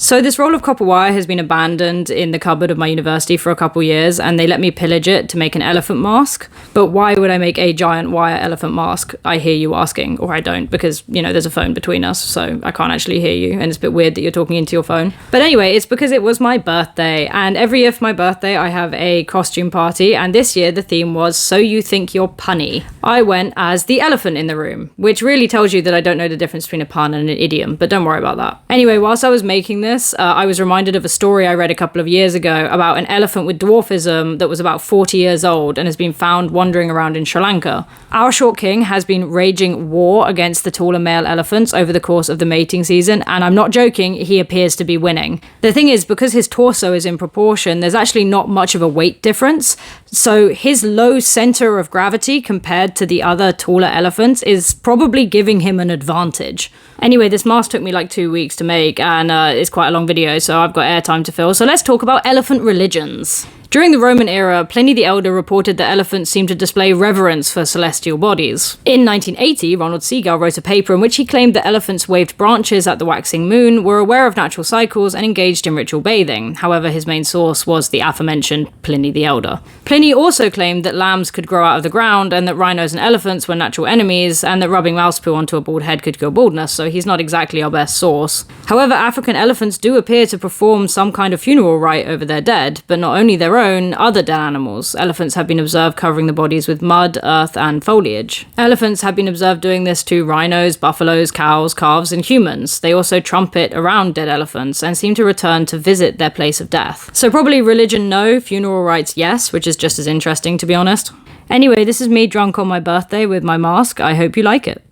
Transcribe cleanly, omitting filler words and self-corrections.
So this roll of copper wire has been abandoned in the cupboard of my university for a couple years, and they let me pillage it to make an elephant mask. But why would I make a giant wire elephant mask? I hear you asking, or I don't, because, there's a phone between us, so I can't actually hear you, and it's a bit weird that you're talking into your phone. But anyway, it's because it was my birthday, and every year for my birthday I have a costume party, and this year the theme was So You Think You're Punny. I went as the elephant in the room, which really tells you that I don't know the difference between a pun and an idiom, but don't worry about that. Anyway, whilst I was making this, I was reminded of a story I read a couple of years ago about an elephant with dwarfism that was about 40 years old and has been found wandering around in Sri Lanka. Our short king has been raging war against the taller male elephants over the course of the mating season, and I'm not joking, he appears to be winning. The thing is, because his torso is in proportion, there's actually not much of a weight difference, so his low center of gravity compared to the other taller elephants is probably giving him an advantage. Anyway, this mask took me like 2 weeks to make, and it's quite a long video, so I've got airtime to fill. So let's talk about elephant religions. During the Roman era, Pliny the Elder reported that elephants seemed to display reverence for celestial bodies. In 1980, Ronald Seagull wrote a paper in which he claimed that elephants waved branches at the waxing moon, were aware of natural cycles, and engaged in ritual bathing. However, his main source was the aforementioned Pliny the Elder. Pliny also claimed that lambs could grow out of the ground, and that rhinos and elephants were natural enemies, and that rubbing mouse poo onto a bald head could cure baldness, so he's not exactly our best source. However, African elephants do appear to perform some kind of funeral rite over their dead, but not only their own, other dead animals. Elephants have been observed covering the bodies with mud, earth, and foliage. Elephants have been observed doing this to rhinos, buffaloes, cows, calves, and humans. They also trumpet around dead elephants and seem to return to visit their place of death. So probably religion no, funeral rites yes, which is just as interesting to be honest. Anyway, this is me drunk on my birthday with my mask. I hope you like it.